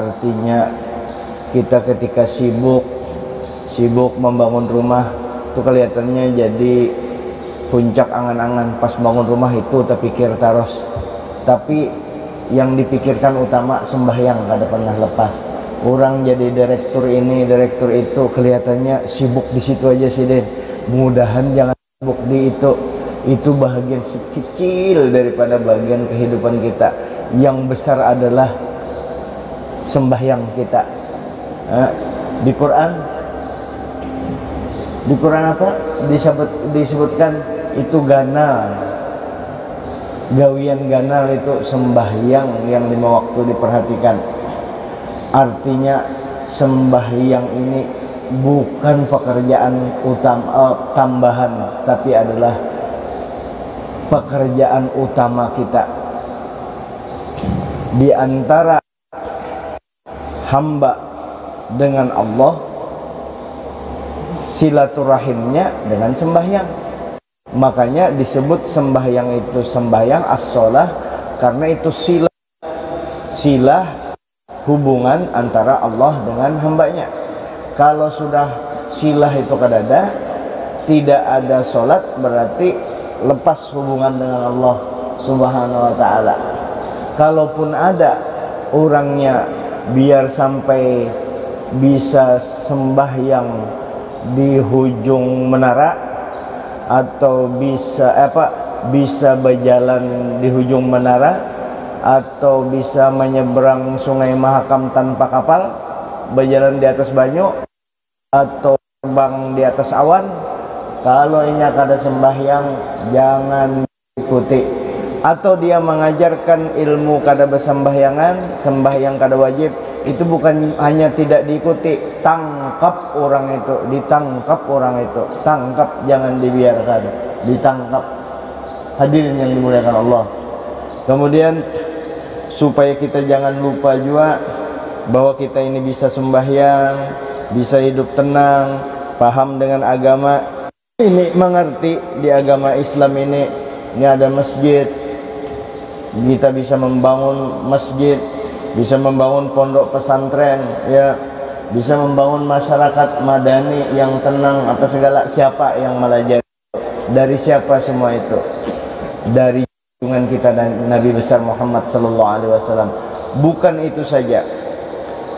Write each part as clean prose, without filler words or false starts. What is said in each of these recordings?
Artinya kita ketika sibuk membangun rumah itu kelihatannya jadi puncak angan-angan. Pas bangun rumah itu terpikir terus, tapi yang dipikirkan utama sembahyang kada pernah lepas. Orang jadi direktur ini, direktur itu, kelihatannya sibuk di situ aja sih Den. Mudahan jangan sibuk di itu. Itu bahagian kecil daripada bagian kehidupan kita. Yang besar adalah sembahyang kita. Di Quran apa? Disebutkan itu ganal. Gawian ganal itu sembahyang yang 5 waktu diperhatikan. Artinya sembahyang ini bukan pekerjaan utama tambahan, tapi adalah pekerjaan utama kita. Di antara hamba dengan Allah, silaturahimnya dengan sembahyang. Makanya disebut sembahyang itu sembahyang as-shalah, karena itu silah hubungan antara Allah dengan hambanya. Kalau sudah silah itu kadada, tidak ada sholat, berarti lepas hubungan dengan Allah Subhanahu wa ta'ala. Kalaupun ada orangnya, biar sampai bisa sembahyang di hujung menara, atau bisa berjalan di hujung menara, atau bisa menyeberang Sungai Mahakam tanpa kapal, berjalan di atas banyu, atau terbang di atas awan. Kalau ini kada sembahyang, jangan ikuti. Atau dia mengajarkan ilmu kada bersembahyangan, sembahyang kada wajib, itu bukan hanya tidak diikuti, tangkap orang itu, tangkap, jangan dibiarkan, ditangkap. Hadirin yang dimuliakan Allah. Kemudian supaya kita jangan lupa juga bahwa kita ini bisa sembahyang, bisa hidup tenang, paham dengan agama ini, mengerti di agama Islam ini ada masjid, kita bisa membangun masjid, bisa membangun pondok pesantren, ya, bisa membangun masyarakat madani yang tenang, apa segala. Siapa yang melajari? Dari siapa semua itu? Dari junjungan kita dan Nabi besar Muhammad sallallahu alaihi wasallam. Bukan itu saja.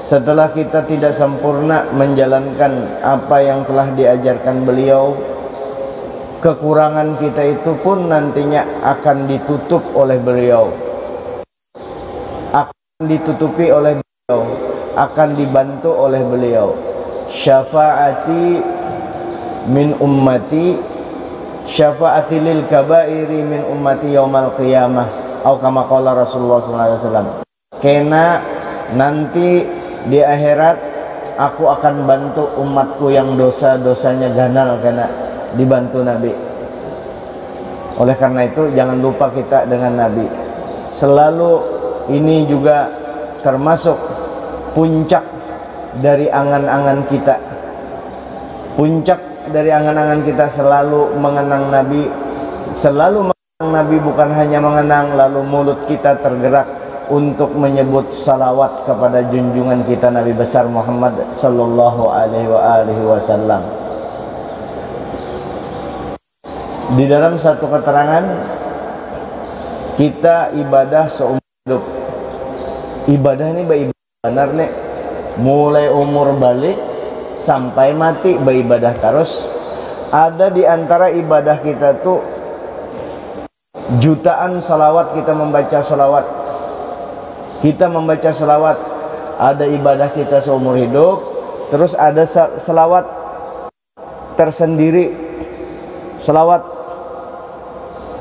Setelah kita tidak sempurna menjalankan apa yang telah diajarkan beliau, kekurangan kita itu pun nantinya akan ditutup oleh beliau, akan ditutupi oleh beliau, akan dibantu oleh beliau. Syafaati min ummati, syafaati lil kabairi min ummati yaumal qiyamah, atau kama qala Rasulullah sallallahu alaihi wasallam. Kena nanti di akhirat aku akan bantu umatku yang dosa-dosanya ganal, kena dibantu Nabi. Oleh karena itu jangan lupa kita dengan Nabi. Selalu ini juga termasuk puncak dari angan-angan kita. Puncak dari angan-angan kita selalu mengenang Nabi. Selalu mengenang Nabi, bukan hanya mengenang lalu mulut kita tergerak untuk menyebut salawat kepada junjungan kita Nabi besar Muhammad sallallahu alaihi wasallam. Di dalam satu keterangan, kita ibadah seumur hidup. Ibadah ini benar nih, mulai umur balik sampai mati beribadah terus. Ada di antara ibadah kita tuh jutaan salawat, kita membaca salawat. Kita membaca salawat, ada ibadah kita seumur hidup. Terus ada salawat tersendiri, salawat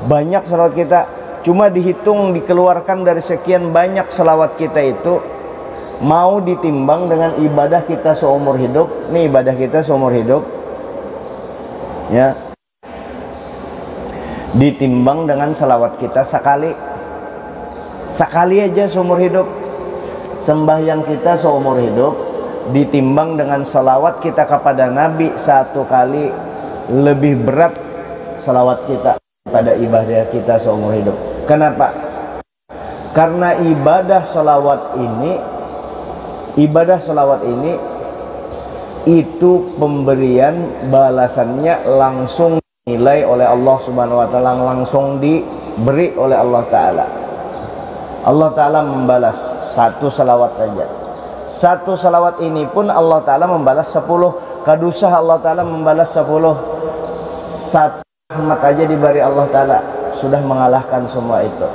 banyak salawat kita, cuma dihitung, dikeluarkan dari sekian banyak salawat kita itu, mau ditimbang dengan ibadah kita seumur hidup. Nih ibadah kita seumur hidup, ya, ditimbang dengan salawat kita sekali aja seumur hidup. Sembahyang kita seumur hidup ditimbang dengan salawat kita kepada Nabi 1 kali, lebih berat salawat kita pada ibadah kita seumur hidup. Kenapa? Karena ibadah salawat ini ibadah sholawat ini itu pemberian balasannya langsung dinilai oleh Allah Subhanahu wa taala, langsung diberi oleh Allah taala. Allah taala membalas satu salawat saja. Satu salawat ini pun Allah taala membalas 10. Kadusah Allah taala membalas 10. Satu rahmat aja diberi Allah taala sudah mengalahkan semua itu.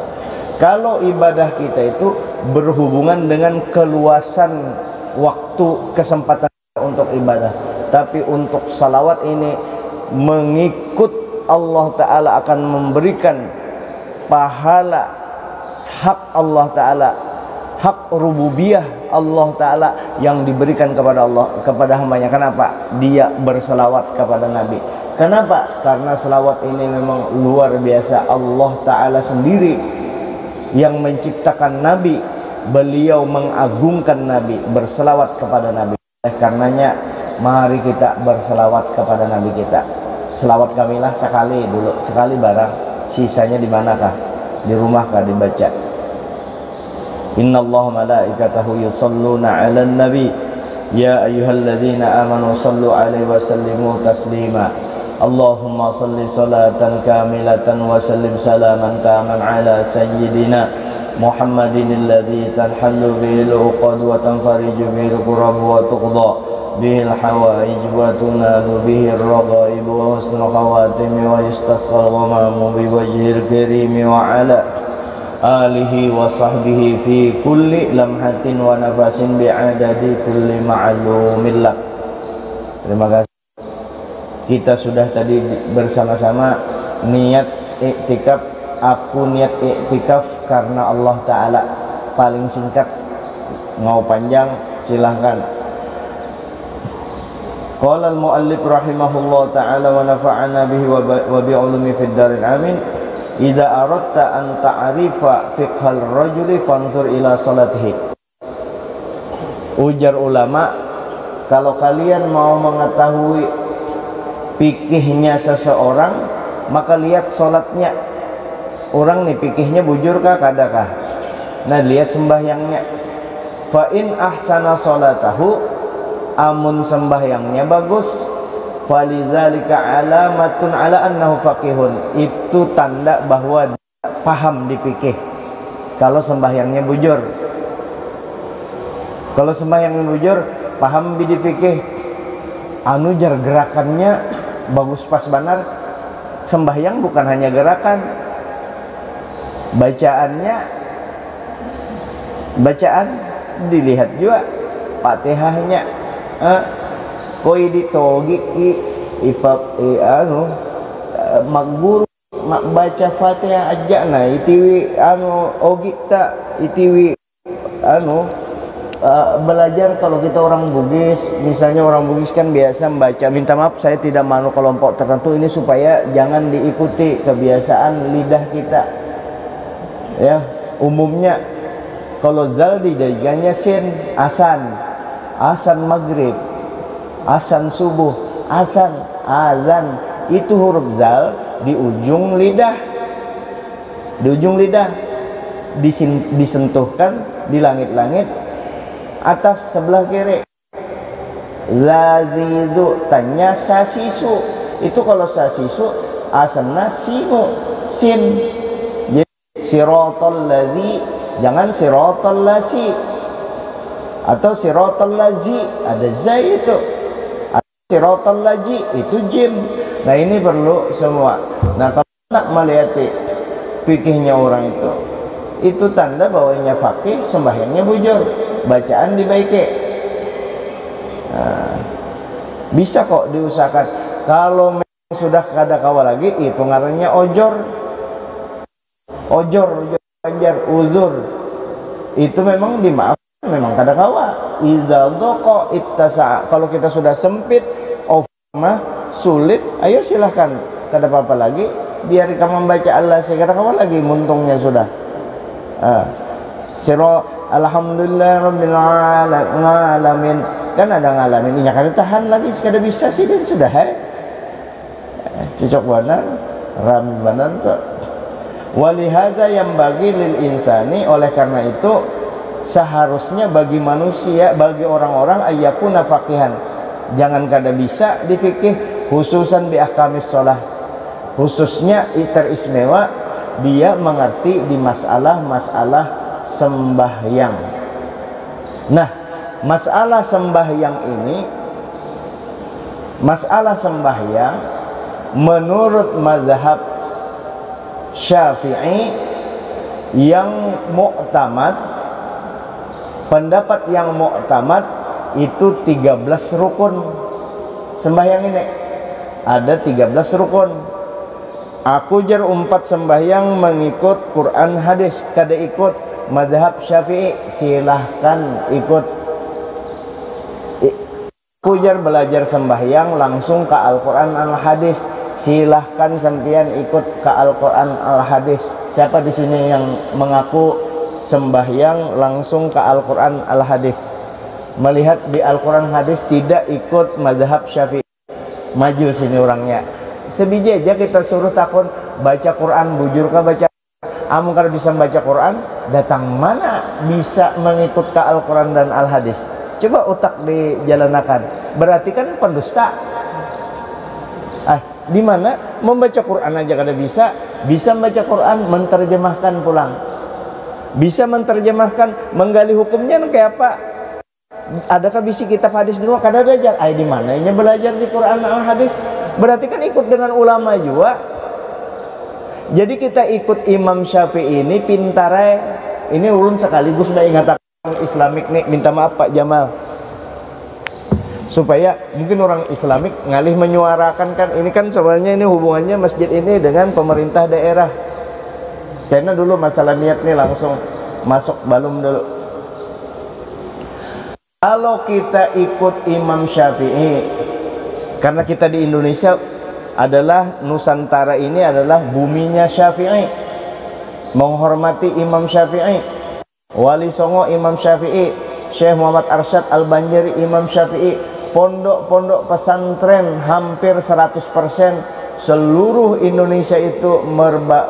Kalau ibadah kita itu berhubungan dengan keluasan waktu, kesempatan untuk ibadah, tapi untuk salawat ini mengikut Allah Ta'ala akan memberikan pahala hak Allah Ta'ala, hak rububiyah Allah Ta'ala yang diberikan kepada Allah, kepada hambanya. Kenapa? Dia berselawat kepada Nabi. Kenapa? Karena selawat ini memang luar biasa. Allah Ta'ala sendiri yang menciptakan Nabi, beliau mengagungkan Nabi, berselawat kepada Nabi. Karenanya mari kita berselawat kepada Nabi kita. Selawat kamilah sekali dulu, sekali barang. Sisanya di manakah? Di rumahkah dibaca? Innallaha malaikatahu yusholluna 'alan nabi ya ayyuhalladzina amanu shallu 'alaihi wa sallimu taslima. Allahumma shalli salatan kamilatan wa sallim salaman taman 'ala sayyidina Muhammadin alladzi tanhallu bihil 'uqad wa tanfariju bihil qurab wa tuqda bihil hawaij wa tunalu bihil raghaib wa husnul khawatim wa yustasqal ghamamu bi wajhil karim wa 'ala alihi wa sahbihi fi kulli lamhatin wa nafasin bi'adadi kulli ma'lumin lak. Terima kasih. Kita sudah tadi bersama-sama niat iktikaf. Aku niat iktikaf karena Allah Ta'ala. Paling singkat, mau panjang silahkan. Qala al-muallif rahimahullah ta'ala wa nafa'ana bihi wa bi'ulumi fid darin amin. Idza aradta an ta'rifa fiqhal rajuli fanzur ila salatihi. Ujar ulama, kalau kalian mau mengetahui fikihnya seseorang, maka lihat salatnya. Orang nih fikihnya bujurkah kadakah? Nah, lihat sembahyangnya. Fa in ahsana salatahu, amun sembahyangnya bagus, falidzalika alamatun ala annahu faqihun. Itu tanda bahwa dia paham di fikih. Kalau sembahyangnya bujur. Kalau sembahyangnya bujur, paham di fikih. Anu jar gerakannya bagus pas benar. Sembahyang bukan hanya gerakan, bacaan dilihat juga, Fatihahnya koi ditogi ki ipap anu magburu baca Fatihah aja nah itiwi anu ogi tak itiwi anu belajar. Kalau kita orang Bugis, misalnya orang Bugis kan biasa membaca, minta maaf saya tidak manut kelompok tertentu ini supaya jangan diikuti kebiasaan lidah kita ya. Umumnya kalau zal dijadikannya sin, asan maghrib, asan subuh, azan, itu huruf zal di ujung lidah, disentuhkan di langit-langit atas sebelah kiri. Ladzidu tanya sasisu, itu kalau sasisu asanna sinu, sin. Jadi siratal ladzi, jangan siratal lasi atau siratal lazi, ada za itu. Siratal laji itu jim. Nah, ini perlu semua. Nah, kalau nak melihat fikihnya orang itu tanda bahwanya fakih, sembahyangnya bujur, bacaan dibaiki. Nah, bisa kok diusahakan. Kalau memang sudah kada kawa lagi, itu ngarannya ojor, panjar, uzur. Itu memang dimaafkan, memang kada kawa. Idza dhaqa ittasa. Kalau kita sudah sempit, sulit, ayo silahkan, kada apa-apa lagi, biar kamu membaca Allah kada kawa lagi, muntungnya sudah. Siro alhamdulillah rabbil alamin, kan ada ngalamin ini kada tahan lagi, kada bisa sih dan sudah cocok benar, ram benar tuh. Walihada yang bagi lil insani, oleh karena itu seharusnya bagi manusia, bagi orang-orang ayyakuna faqihan, jangan kada bisa di fikih, khususan di ahkamis sholah, khususnya teristimewa dia mengerti di masalah-masalah sembahyang. Nah, masalah sembahyang ini, masalah sembahyang menurut mazhab Syafi'i yang muktamad, pendapat yang muktamad itu 13 rukun sembahyang ini. Ada 13 rukun. Aku jar 4 sembahyang mengikut Quran hadis, kada ikut mazhab Syafi'i, silahkan ikut. Aku jar belajar sembahyang langsung ke Al-Quran Al-Hadis, silahkan sampean ikut ke Al-Quran Al-Hadis. Siapa di sini yang mengaku sembahyang langsung ke Al-Quran Al-Hadis, melihat di Al-Quran Hadis tidak ikut mazhab Syafi'i? Maju sini orangnya. Sebiji aja kita suruh takun baca Quran, bujur ke baca. Amun kalau bisa baca Quran, datang mana bisa mengikut ke Al-Quran dan Al-Hadis? Coba otak dijalanakan. Berarti kan pendusta. Di mana membaca Quran aja kada bisa, bisa membaca Quran, menterjemahkan pulang, bisa menterjemahkan, menggali hukumnya kayak apa? Adakah bisi kitab hadis dulu? Kada belajar. Di mananya belajar di Quran al hadis? Berarti kan ikut dengan ulama juga. Jadi kita ikut Imam Syafi'i ini pintarai. Ini ulun sekaligus sudah ingat Islamik nih, minta maaf Pak Jamal, supaya mungkin orang Islamik ngalih menyuarakan kan ini kan soalnya ini hubungannya masjid ini dengan pemerintah daerah. Karena dulu masalah niat nih langsung masuk balum dulu. Kalau kita ikut Imam Syafi'i, karena kita di Indonesia adalah Nusantara ini adalah buminya Syafi'i, menghormati Imam Syafi'i, Wali Songo Imam Syafi'i, Syekh Muhammad Arsyad Al-Banjari Imam Syafi'i, pondok-pondok pesantren hampir 100% seluruh Indonesia itu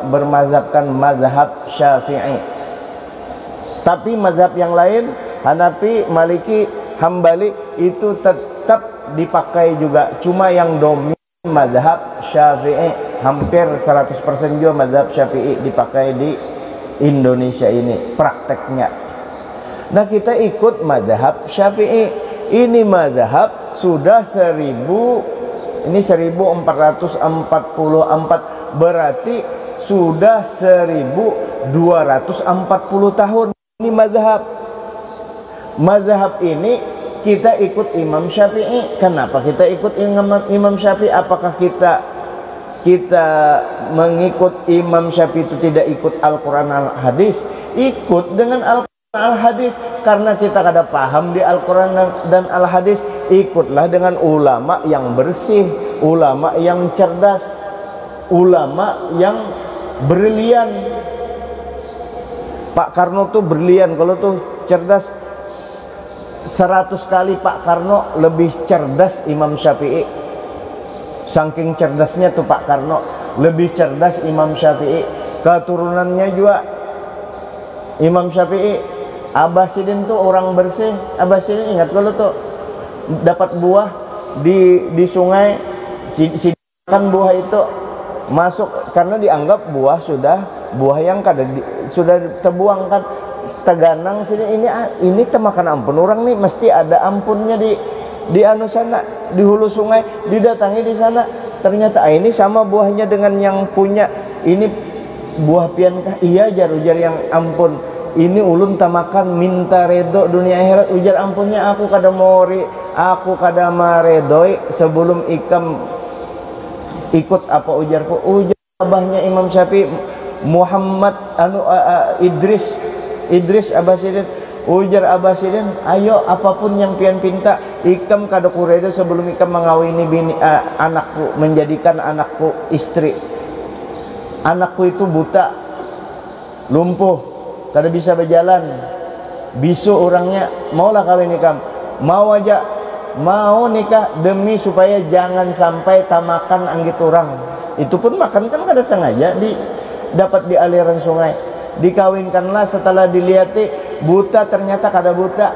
bermazhabkan mazhab Syafi'i. Tapi mazhab yang lain, Hanafi, Maliki, Hambali itu tetap dipakai juga. Cuma yang dominan mazhab Syafi'i, hampir 100% juga mazhab Syafi'i dipakai di Indonesia ini prakteknya. Nah, kita ikut mazhab Syafi'i. Ini mazhab sudah 1444, berarti sudah 1240 tahun ini mazhab. Mazhab ini kita ikut Imam Syafi'i. Kenapa kita ikut Imam Syafi'i? Apakah kita mengikut Imam Syafi'i itu tidak ikut Al-Quran Al-Hadis? Ikut dengan Al-Quran Al-Hadis. Karena kita kada paham di Al-Quran dan Al-Hadis, ikutlah dengan ulama yang bersih, ulama yang cerdas, ulama yang brilian. Pak Karno tuh brilian, kalau tuh cerdas 100 kali Pak Karno lebih cerdas Imam Syafi'i. Saking cerdasnya tuh Pak Karno, lebih cerdas Imam Syafi'i. Keturunannya juga Imam Syafi'i. Abbasidin tuh orang bersih. Abbasidin ingat kalau tuh dapat buah di sungai, sidikan buah itu masuk karena dianggap buah yang sudah terbuang kan. Teganang sini ini temakan ampun orang nih, mesti ada ampunnya di anu sana, di hulu sungai, didatangi di sana. Ternyata ini sama buahnya dengan yang punya. Ini buah piankah? Iya, ujar yang ampun. Ini ulun tamakan minta redo dunia akhirat, ujar ampunnya aku kada mori, aku kada maredoi sebelum ikam ikut apa ujarku. Ujar abahnya Imam Syafi'i, Muhammad Idris Abbasidin, ujar Abbasidin, ayo apapun yang pian pinta, ikam kada kuredo sebelum ikam mengawini anakku, menjadikan anakku istri. Anakku itu buta, lumpuh, kada bisa berjalan, bisu orangnya, maulah kawin ikam, mau nikah demi supaya jangan sampai tamakan anggit orang. Itu pun makan kan kada sengaja dapat di aliran sungai. Dikawinkanlah setelah dilihati buta ternyata kada buta,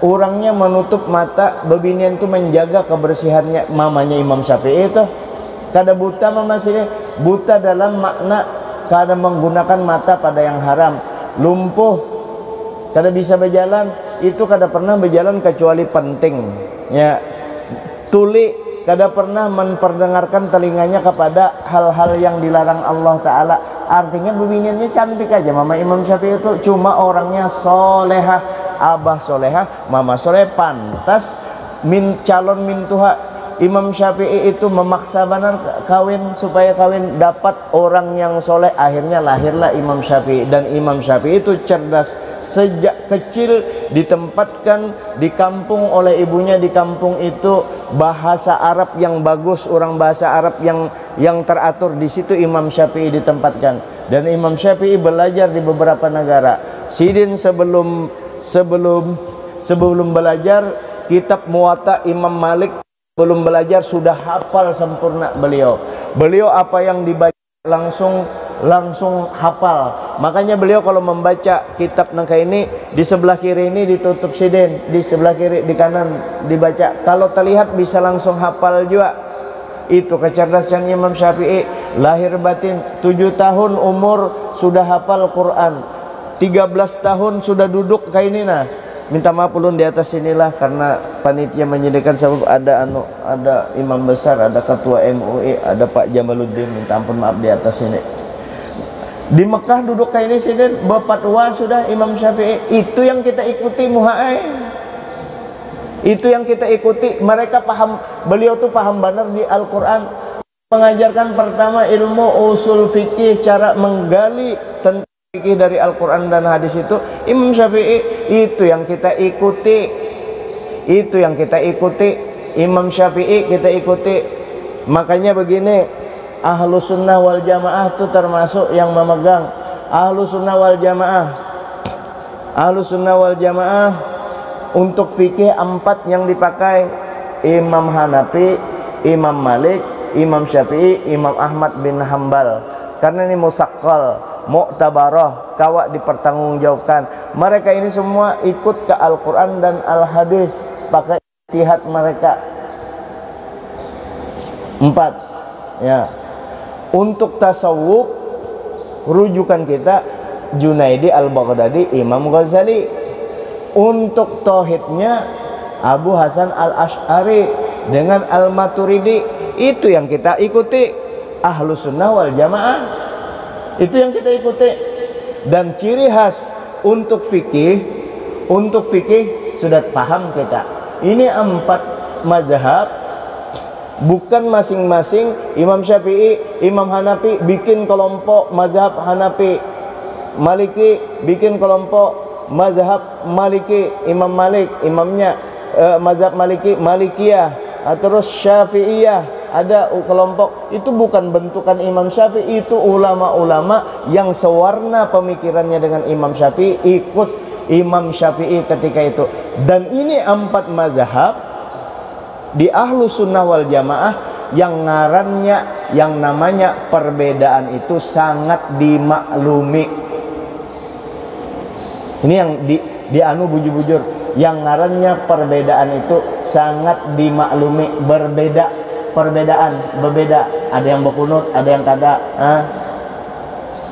orangnya menutup mata, bebinian itu menjaga kebersihannya. Mamanya Imam Syafi'i itu kada buta, mama sini buta dalam makna kada menggunakan mata pada yang haram, lumpuh, kada bisa berjalan, itu kada pernah berjalan kecuali penting ya, tuli, kada pernah memperdengarkan telinganya kepada hal-hal yang dilarang Allah Ta'ala. Artinya bebiniannya cantik aja mama Imam Syafi'i itu, cuma orangnya solehah, abah solehah, mama soleh, pantas calon mintuha. Imam Syafi'i itu memaksa benar kawin supaya kawin dapat orang yang soleh. Akhirnya lahirlah Imam Syafi'i. Dan Imam Syafi'i itu cerdas. Sejak kecil ditempatkan di kampung oleh ibunya, di kampung itu bahasa Arab yang bagus, orang bahasa Arab yang teratur. Di situ Imam Syafi'i ditempatkan. Dan Imam Syafi'i belajar di beberapa negara. Sidin sebelum belajar kitab Muwatta Imam Malik, belum belajar sudah hafal sempurna beliau. Beliau apa yang dibaca langsung hafal. Makanya beliau kalau membaca kitab nangka ini, di sebelah kiri ini ditutup sidin, di sebelah kiri, di kanan dibaca. Kalau terlihat bisa langsung hafal juga. Itu kecerdasan Imam Syafi'i. Lahir batin 7 tahun umur sudah hafal Quran, 13 tahun sudah duduk kayak ini. Nah, minta maaf ulun di atas inilah karena panitia menyediakan sebab ada imam besar, ada ketua MUI, ada Pak Jamaluddin, minta ampun maaf di atas ini. Di Mekah duduk kayak ini sini berfatwa sudah Imam Syafi'i. Itu yang kita ikuti muhai. Itu yang kita ikuti. Mereka paham, beliau tuh paham benar di Al-Qur'an. Mengajarkan pertama ilmu usul fikih, cara menggali tentang fikih dari Al-Quran dan hadis itu Imam Syafi'i. Itu yang kita ikuti, itu yang kita ikuti. Imam Syafi'i kita ikuti. Makanya begini, ahlu sunnah wal jamaah itu termasuk yang memegang ahlu sunnah wal jamaah. Ahlu sunnah wal jamaah untuk fikih 4 yang dipakai: Imam Hanafi, Imam Malik, Imam Syafi'i, Imam Ahmad bin Hambal. Karena ini musaqqal, mu'tabarah, kawak dipertanggungjawabkan. Mereka ini semua ikut ke Al-Quran dan Al-Hadis, pakai ijtihad mereka. 4 ya. Untuk tasawuf rujukan kita Junaidi, Al-Baghdadi, Imam Ghazali. Untuk tauhidnya Abu Hasan Al-Asy'ari dengan Al-Maturidi. Itu yang kita ikuti, ahlu sunnah wal jamaah. Itu yang kita ikuti. Dan ciri khas untuk fikih sudah paham kita. Ini 4 mazhab, bukan masing-masing. Imam Syafi'i, Imam Hanafi bikin kelompok mazhab Hanafi, Maliki bikin kelompok mazhab Maliki, Imam Malik imamnya mazhab Maliki, Malikiyah, terus Syafi'iyah ada kelompok. Itu bukan bentukan Imam Syafi'i, itu ulama-ulama yang sewarna pemikirannya dengan Imam Syafi'i, ikut Imam Syafi'i ketika itu. Dan ini 4 mazhab di ahlu sunnah wal jamaah yang ngarannya, yang namanya perbedaan itu sangat dimaklumi. Ini yang di anu bujur-bujur, yang ngarannya perbedaan itu sangat dimaklumi. Berbeda. Ada yang berkunut, ada yang kada,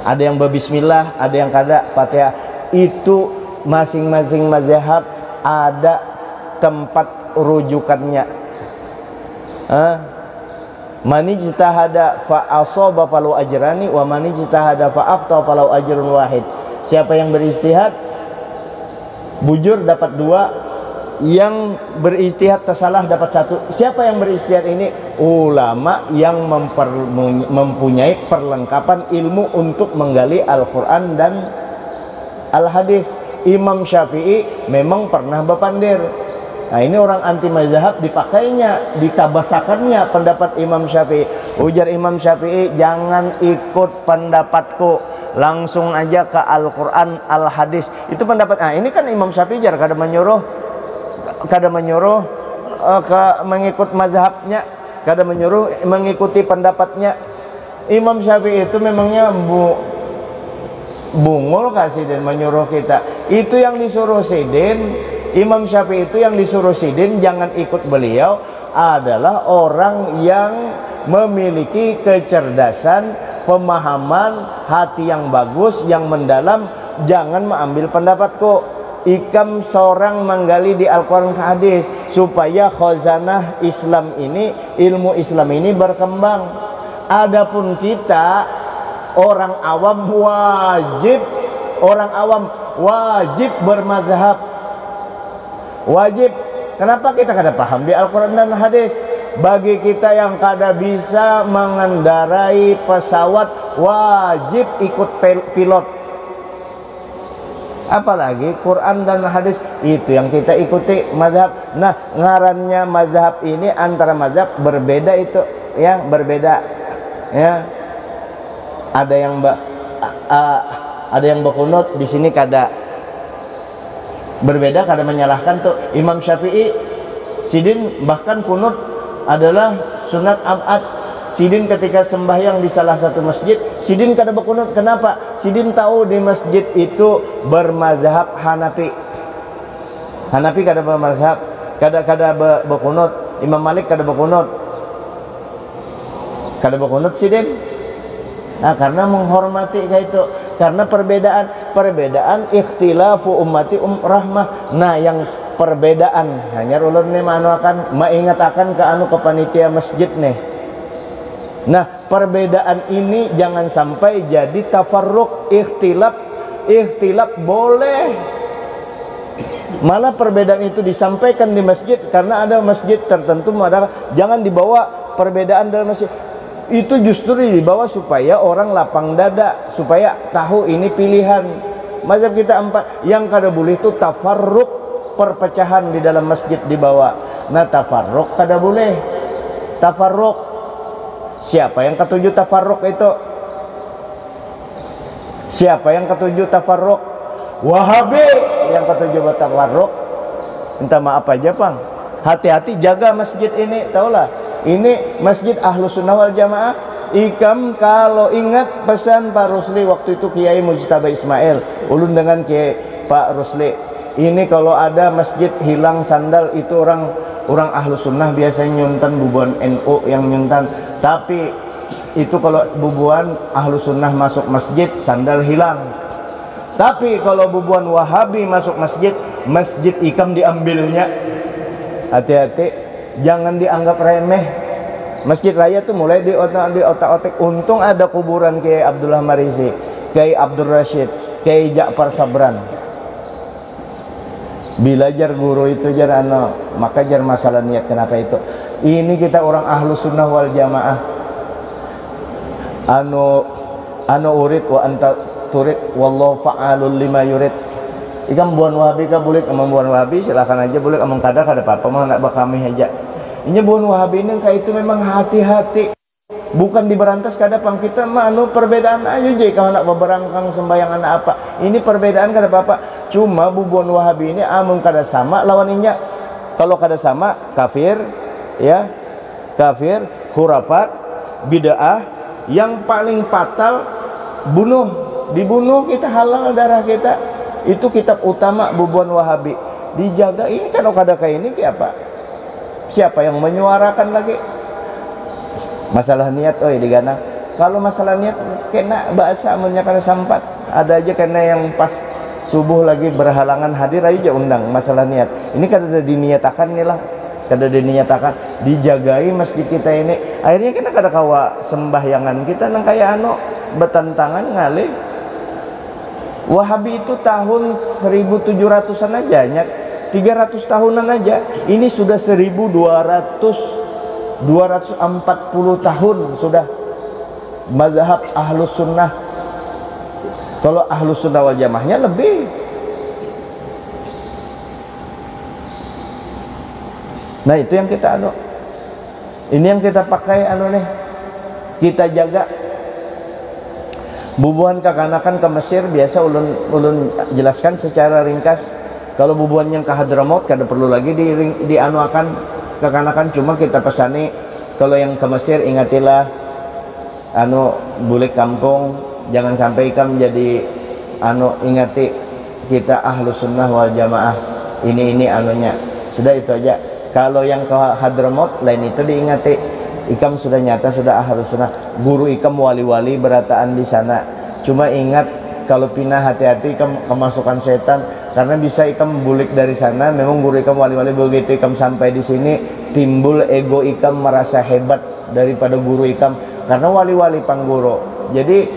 ada yang berbismillah, ada yang kada Fatihah. Itu masing-masing mazhab ada tempat rujukannya. Man ijtahada fa asaba falau ajrani wa man ijtahada fa akhta falau ajrun wahid. Siapa yang beristihad bujur dapat 2, yang beristihad tersalah dapat 1. Siapa yang beristihad ini? Ulama yang mempunyai perlengkapan ilmu untuk menggali Al-Quran dan Al-Hadis. Imam Syafi'i memang pernah berpandir. Nah, ini orang anti mazhab dipakainya, ditabasakannya pendapat Imam Syafi'i. Ujar Imam Syafi'i, jangan ikut pendapatku, langsung aja ke Al-Quran, Al-Hadis. Itu pendapat. Nah, ini kan Imam Syafi'i jar kada menyuruh mengikut mazhabnya, kada menyuruh mengikuti pendapatnya. Imam Syafi'i itu memangnya bungul kasih dan menyuruh kita. Itu yang disuruh sidin Imam Syafi'i, itu yang disuruh sidin jangan ikut beliau adalah orang yang memiliki kecerdasan, pemahaman, hati yang bagus, yang mendalam. Jangan mengambil pendapatku. Ikam seorang menggali di Al-Quran hadis supaya khazanah Islam ini, ilmu Islam ini berkembang. Adapun kita orang awam wajib bermazhab, wajib. Kenapa kita kada paham di Al-Quran dan hadis? Bagi kita yang kada bisa mengendarai pesawat, wajib ikut pilot. Apalagi Quran dan hadis, itu yang kita ikuti mazhab. Nah, ngarannya mazhab ini antara mazhab berbeda itu ya, berbeda ya. Ada yang berkunut di sini kada berbeda, kada menyalahkan tuh. Imam Syafi'i sidin bahkan kunut adalah sunat abad. Sidin ketika sembahyang di salah satu masjid, sidin kada berkunut. Kenapa? Sidin tahu di masjid itu bermazhab Hanafi. Hanafi kada bermazhab, kada berkunut. Imam Malik kada berkunut. Kada berkunut sidin. Nah, karena menghormati kayak itu. Karena perbedaan ikhtilafu ummati rahmah. Nah, yang perbedaan hanya ulun nih akan mengingatkan ke ke panitia masjid nih. Nah, perbedaan ini jangan sampai jadi tafarruq, ikhtilaf boleh. Malah perbedaan itu disampaikan di masjid karena ada masjid tertentu, jangan dibawa perbedaan dalam masjid. Itu justru dibawa supaya orang lapang dada, supaya tahu ini pilihan. Mazhab kita 4, yang kada boleh itu tafarruq, perpecahan di dalam masjid dibawa. Nah, tafarruq kada boleh. Tafarruq. Siapa yang ketujuh tafarruq itu? Siapa yang ketujuh tafarruq? Wahabi yang ketujuh tafarruq. Minta maaf aja, Bang. Hati-hati jaga masjid ini, taulah. Ini masjid Ahlus Sunnah wal Jamaah. Ikam kalau ingat pesan Pak Rusli waktu itu, Kiai Mujtaba Ismail, ulun dengan Kiai Pak Rusli. Ini kalau ada masjid hilang sandal itu orang Ahlus Sunnah biasanya nyuntan, bubuan NU yang nyuntan. Tapi itu kalau bubuan Ahlus Sunnah masuk masjid, sandal hilang. Tapi kalau bubuan Wahabi masuk masjid, masjid ikam diambilnya. Hati-hati, jangan dianggap remeh. Masjid raya tuh mulai di otak-otak. Untung ada kuburan Kiai Abdullah Marisi, Kiai Abdul Rashid, Kiai Ja'far Sabran. Bila jar guru itu jar maka jar masalah niat. Kenapa itu? Ini kita orang Ahlus Sunnah wal Jamaah. Anu urid wa anta turid wallahu fa'alul lima yurid. Ikam buan Wahabi ka boleh, amang buan Wahabi silakan aja boleh, amang kada apa-apa, mah nak bakami aja. Ini buan Wahabi ini kayak itu memang hati-hati. Bukan diberantas kada pang kita mah perbedaan aja je kalau nak beberangkang sembahyang anak apa. Ini perbedaan kada apa-apa. Cuma bubuan Wahabi ini amun kada sama lawaninnya. Kalau kada sama kafir, ya. Kafir, khurafat, bid'ah, yang paling fatal bunuh. Dibunuh kita, halal darah kita. Itu kitab utama bubuan Wahabi. Dijaga. Ini kan kada kayak ini kayak apa? Siapa yang menyuarakan lagi? Masalah niat digana. Kalau masalah niat kena bahasa amunnya kada sampat. Ada aja kena yang pas subuh lagi berhalangan hadir aja undang masalah niat. Ini kada diniatakan nih lah. Kada diniatakan, dijagai masjid kita ini. Akhirnya kita kada kawa sembahyangan kita nang kaya betantangan ngalih. Wahabi itu tahun 1700-an aja, 300 tahunan aja. Ini sudah 240 tahun sudah mazhab Ahlus Sunnah. Kalau Ahlus Sunnah wal Jamaahnya lebih. Nah, itu yang kita ini yang kita pakai nih. Kita jaga. Bubuhan kekanakan ke Mesir biasa ulun jelaskan secara ringkas. Kalau bubuhan yang ke Hadramaut kada perlu lagi dianuakan kekanakan, cuma kita pesani kalau yang ke Mesir ingatilah bulik kampung, jangan sampai ikam jadi ingati kita ahlu sunnah wal jamaah, ini anunya, sudah itu aja. Kalau yang ke Hadramaut lain itu diingati, ikam sudah nyata, sudah ahlu sunnah, guru ikam wali-wali berataan di sana. Cuma ingat kalau pindah hati-hati ikam kemasukan setan, karena bisa ikam bulik dari sana. Memang guru ikam wali-wali, begitu ikam sampai di sini timbul ego ikam merasa hebat daripada guru ikam, karena wali-wali pangguru. Jadi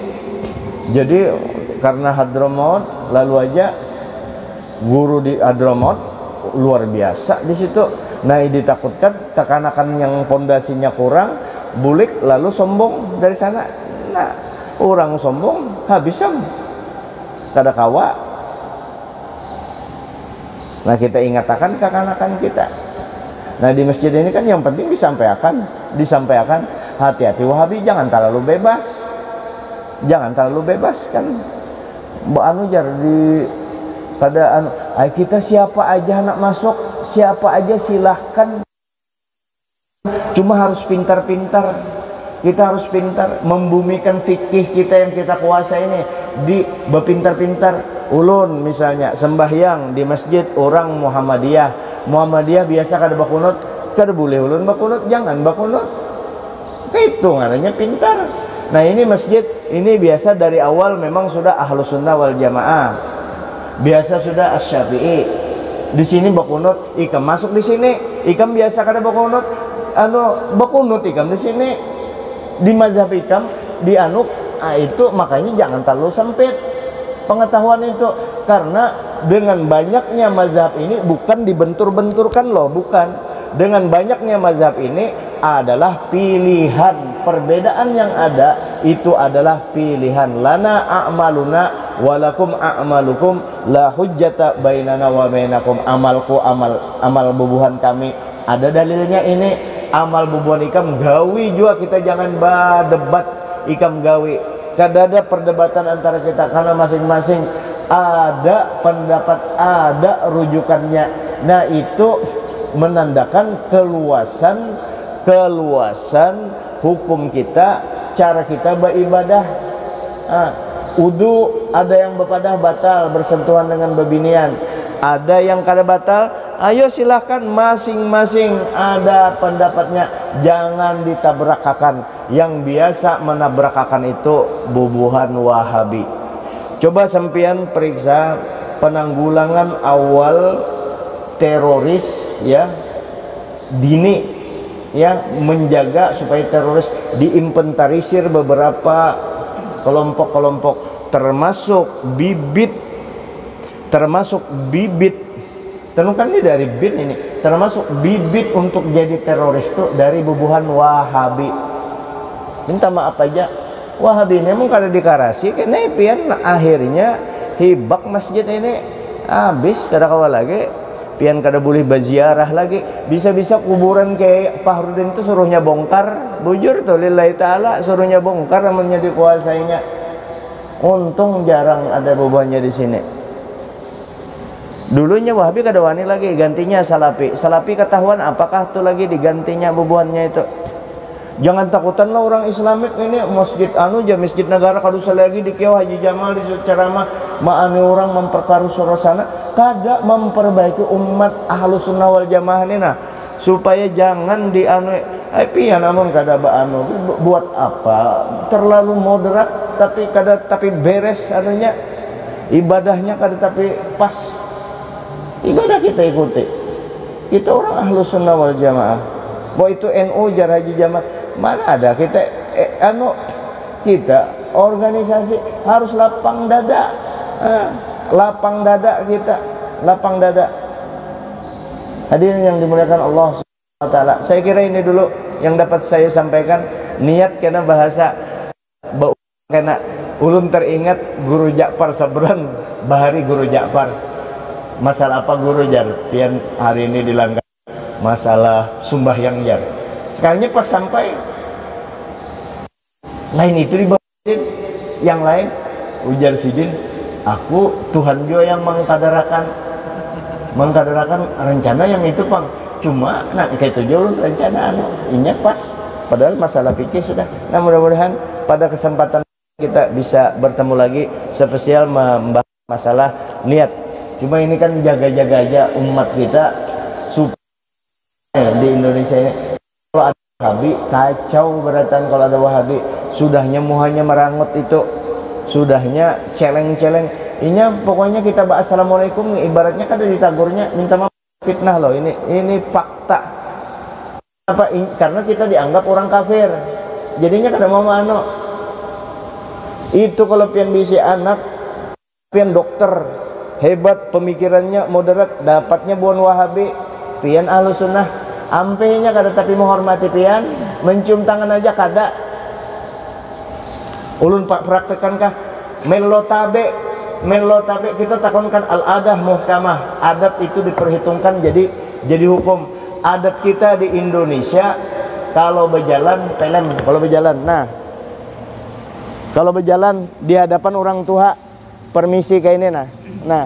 karena Hadramaut, lalu aja guru di Hadramaut luar biasa di situ. Nah, ditakutkan kekanakan yang pondasinya kurang, bulik lalu sombong dari sana. Nah, orang sombong habisam kada kawa. Nah, kita ingatakan kekanakan kita. Nah, di masjid ini kan yang penting disampaikan hati-hati Wahabi, jangan terlalu bebas. Jangan terlalu bebas kan. Jar di pada kita siapa aja nak masuk, siapa aja silahkan. Cuma harus pintar-pintar. Kita harus pintar membumikan fikih kita yang kita kuasa ini, di berpintar-pintar. Ulun misalnya sembahyang di masjid orang Muhammadiyah biasa kada bakunut, kada boleh ulun bakunut, jangan bakunut. Itu ngaranya pintar. Nah, ini masjid ini biasa dari awal memang sudah ahlu sunnah wal jamaah, biasa sudah asy-Syafi'i. Di sini bakunut, ikam masuk di sini, ikam biasa kada bakunut, bakunut ikam di sini, di mazhab ikam di itu makanya jangan terlalu sempit pengetahuan itu, karena dengan banyaknya mazhab ini bukan dibentur-benturkan loh, bukan. Dengan banyaknya mazhab ini adalah pilihan, perbedaan yang ada itu adalah pilihan. Lana a'maluna walakum a'malukum la hujjata bainana wa bainakum. Amalku amal bubuhan kami, ada dalilnya ini. Amal bubuhan ikam gawi juga, kita jangan berdebat ikam gawi. Kada ada perdebatan antara kita, karena masing-masing ada pendapat, ada rujukannya. Nah, itu menandakan keluasan hukum kita, cara kita beribadah. Wudu ada yang bepadah batal bersentuhan dengan bebinian, ada yang kada batal. Ayo silahkan, masing-masing ada pendapatnya, jangan ditabrakakan. Yang biasa menabrakakan itu bubuhan Wahabi. Coba sampean periksa penanggulangan awal teroris ya, dini ya, menjaga supaya teroris diinventarisir beberapa kelompok-kelompok, termasuk bibit temukan ini dari bin ini, termasuk bibit untuk jadi teroris itu dari bubuhan Wahabi. Minta maaf aja, Wahabi ini emang kada dikarasi, kena pian akhirnya hibak masjid ini habis, kada kawa lagi. Pian kada boleh berziarah lagi, bisa-bisa kuburan kayak Fahrudin itu suruhnya bongkar, bujur tuh lillahi ta'ala, suruhnya bongkar namanya dikuasainya. Untung jarang ada bubuhannya di sini. Dulunya Wahabi kada wani lagi, gantinya Salafi ketahuan apakah tuh lagi digantinya bubuhannya itu. Jangan takutan lah orang Islamik ini, masjid masjid negara kadusa lagi di Kiau Haji Jamal di ceramah maani orang memperkaru suasana, kada memperbaiki umat ahlu sunnah wal jamaah ini, nah supaya jangan pian namun kada buat apa terlalu moderat tapi beres anunya, ibadahnya kada tapi pas, ibadah kita ikuti, kita orang ahlu sunnah wal jamaah. Bahwa itu NU jar Haji Jamal, mana ada kita kita organisasi harus lapang dada. Lapang dada kita, lapang dada. Hadirin yang dimuliakan Allah Subhanahu wa taala, saya kira ini dulu yang dapat saya sampaikan. Niat kena bahasa kena ulun teringat Guru Ja'far Sabran, Bahari Guru Ja'far. Masalah apa Guru Jar? Pian hari ini dilanggar masalah sembahyang jar. Sekalinya pas sampai lain itu di bawah yang lain ujar sidin, aku Tuhan juga yang mengkadarakan rencana yang itu pang, cuma nah kayak itu jauh rencana ini pas, padahal masalah fikih sudah. Nah mudah-mudahan pada kesempatan kita bisa bertemu lagi spesial membahas masalah niat. Cuma ini kan jaga-jaga aja umat kita supaya di Indonesia ini kalau ada Wahabi kacau beratan. Kalau ada Wahabi sudahnya muhanya merangut itu, sudahnya celeng-celeng. Ini pokoknya kita bahas assalamualaikum, ibaratnya kan ada ditagurnya minta maaf, fitnah loh ini fakta. Apa? Karena kita dianggap orang kafir, jadinya kada mau ano. Itu kalau pian bisi anak, pian dokter hebat, pemikirannya moderat, dapatnya buan Wahabi, pian Ahlus Sunnah, ampehnya kada tapi menghormati pian, mencium tangan aja kada. Ulun pak praktekan kah? Melotabe kita takonkan al-adah muhkamah, adat itu diperhitungkan jadi hukum. Adat kita di Indonesia kalau berjalan pelem, kalau berjalan. Nah, kalau berjalan di hadapan orang tua permisi kayak ini nah.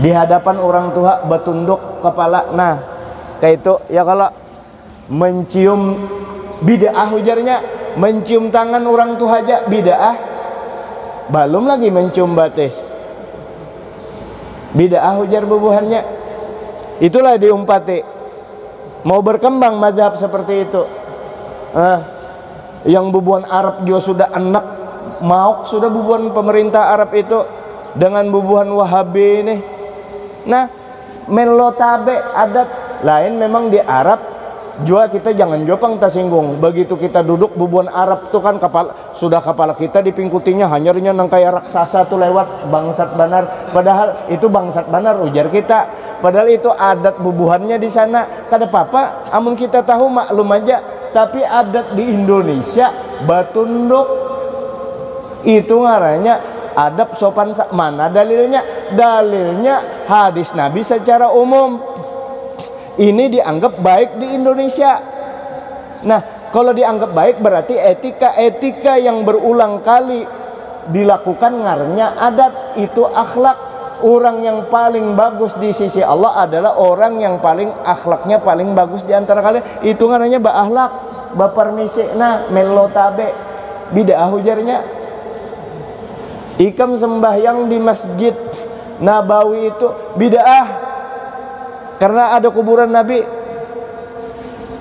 Di hadapan orang tua bertunduk kepala. Nah, kayak itu ya. Kalau mencium bid'ah ujarnya, mencium tangan orang tua aja bid'ah. Belum lagi mencium batis. Bid'ah ujar bubuhannya. Itulah diumpati. Mau berkembang mazhab seperti itu. Yang bubuhan Arab juga sudah enak mauk, sudah bubuhan pemerintah Arab itu dengan bubuhan Wahabi ini. Nah, melotabe adat lain memang di Arab juga kita jangan jopang tersinggung. Begitu kita duduk bubuhan Arab tuh kan kepala kita dipingkutinya hanyarnya nang kayak raksasa tuh lewat bangsat banar. Padahal itu bangsat banar ujar kita. Padahal itu adat bubuhannya di sana. Kada apa-apa, amun kita tahu maklum aja. Tapi adat di Indonesia batunduk itu ngarannya adab sopan. Mana dalilnya? Dalilnya hadis Nabi secara umum. Ini dianggap baik di Indonesia. Nah, kalau dianggap baik berarti etika yang berulang kali dilakukan ngarannya adat, itu akhlak. Orang yang paling bagus di sisi Allah adalah orang yang paling akhlaknya paling bagus di antara kalian. Itu ngarannya ba'akhlak, bapermisi. Nah, melotabe bid'ah ujarnya. Ikam sembahyang di Masjid Nabawi itu bid'ah karena ada kuburan Nabi.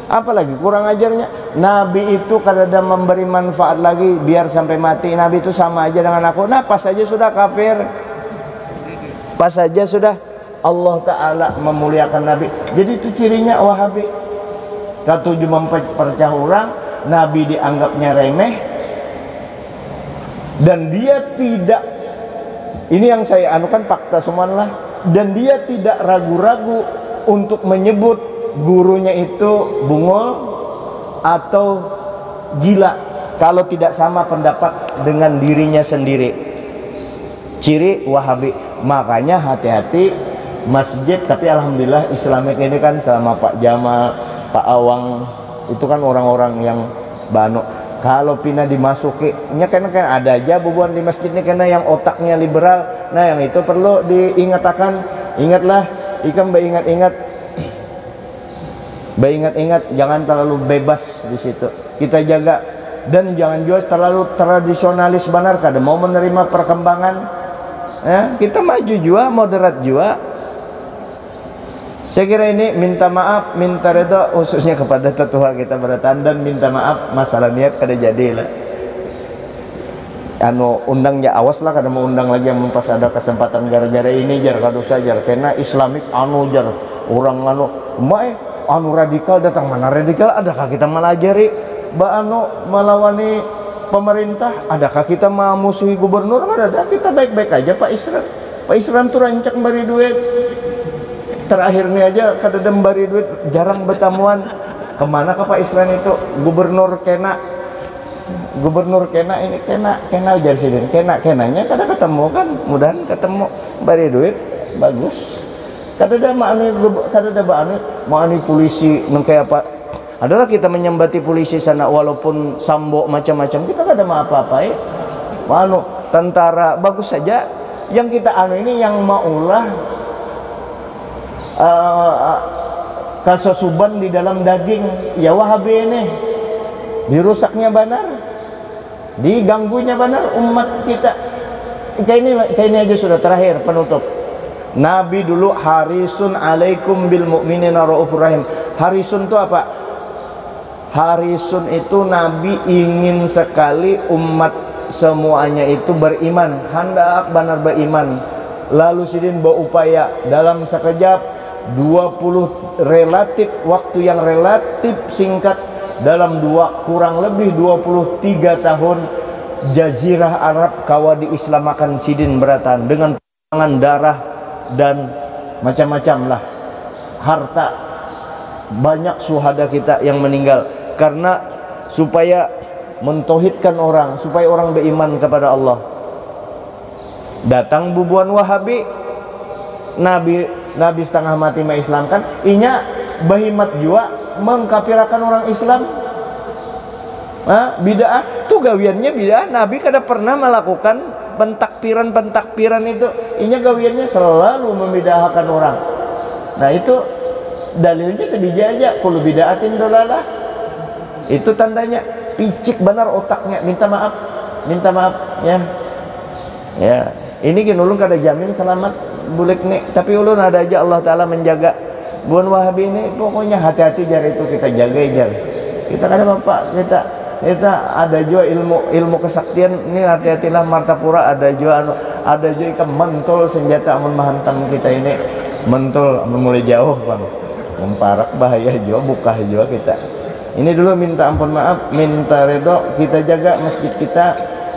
Apalagi kurang ajarnya. Nabi itu kadang memberi manfaat lagi biar sampai mati. Nabi itu sama aja dengan aku. Nah, pas saja sudah kafir. Pas saja sudah Allah Ta'ala memuliakan Nabi. Jadi itu cirinya Wahabi. Katuju mempercah orang, Nabi dianggapnya remeh, dan dia tidak, ini yang saya anukan fakta semuanya, dan dia tidak ragu-ragu untuk menyebut gurunya itu bungol atau gila kalau tidak sama pendapat dengan dirinya sendiri. Ciri Wahabi. Makanya hati-hati masjid. Tapi alhamdulillah Islamik ini kan selama Pak Jamal, Pak Awang itu kan orang-orang yang bano. Kalau pindah dimasuki nya kan ada aja bubuhan di masjid ini karena yang otaknya liberal. Nah, yang itu perlu diingatkan. Ingatlah, ikam ingat jangan terlalu bebas di situ. Kita jaga, dan jangan juga terlalu tradisionalis benar. Kada mau menerima perkembangan. Ya, kita maju juga, moderat juga. Saya kira ini minta maaf, minta reda khususnya kepada tetua kita beratan, dan minta maaf masalah niat kada jadi lah. Undang ya awas lah, kada mau undang lagi yang pas ada kesempatan gara-gara ini jar kadosa jar kena Islamik jar orang radikal datang. Mana radikal? Adakah kita melajari melawani pemerintah? Adakah kita memusuhi gubernur? Ada. Kita baik-baik aja. Pak Isran tuh rancak bari duit. Terakhirnya aja kada bari duit, jarang bertamuan. Kemana ke Pak Isran itu? Gubernur kena ini kena ujar sidin. Kenanya kada ketemu kan? Mudahan ketemu bari duit bagus. Kada ada makni polisi nengkaya apa. Adalah kita menyembati polisi sana walaupun sambo macam-macam, kita kada mau apa-apa ya. Tentara bagus saja. Yang kita ini yang maulah kasosuban di dalam daging ya Wahabi ini dirusaknya benar. diganggunya benar umat kita. Kayak ini aja sudah terakhir penutup. Nabi dulu harisun alaikum bil mu'minina raufur rahim. Harisun itu apa? Harisun itu Nabi ingin sekali umat semuanya itu beriman, hendak benar beriman. Lalu sidin berupaya dalam sekejap 20 relatif waktu yang relatif singkat, dalam kurang lebih 23 tahun Jazirah Arab kawa diislamakan sidin beratan dengan perang darah dan macam-macam lah harta. Banyak syuhada kita yang meninggal karena supaya mentauhidkan orang, supaya orang beriman kepada Allah. Datang bubuan Wahabi, Nabi setengah mati mengislamkan, inya bahimat jua mengkafirkan orang Islam. Bid'ah tuh gawiannya bid'ah. Nabi kada pernah melakukan pentakbiran itu. Inya gawiannya selalu membid'ahkan orang. Nah itu dalilnya sebija aja, kullu bid'atin dolalah. Itu tandanya picik benar otaknya. Minta maaf ya. Ya, ini gini ulun kada jamin selamat bulik nih, tapi ulun ada aja Allah Ta'ala menjaga. Buan Wahabi ini pokoknya hati-hati jar itu kita jaga jar. Kita kada bapak, kita ada juga ilmu kesaktian ini, hati-hatilah Martapura ada juga ikan mentul senjata amun menghantam kita ini, mentul mulai jauh bang, memparak bahaya juga, buka juga kita. Ini dulu minta ampun maaf, minta redho, kita jaga masjid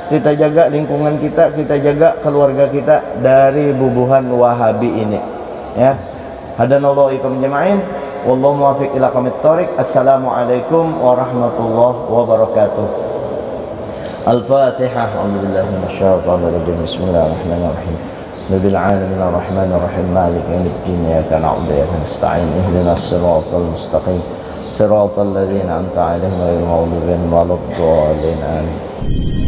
kita jaga lingkungan kita jaga keluarga kita dari bubuhan Wahabi ini ya. Hadanallahu ikum jama'in, wallahu muwaffiq ila aqwamit thoriq. Assalamualaikum warahmatullahi wabarakatuh. Al-Fatihah. A'udzubillahi minasyaitonir rajim. Bismillahirrahmanirrahim. Rabbil alamin arrahmanir rahim maliki yaumiddin iyyaka na'budu wa iyyaka nasta'in ihdinas siratal mustaqim siratal ladzina an'amta 'alaihim ghairil maghdubi 'alaihim waladdallin. Amin.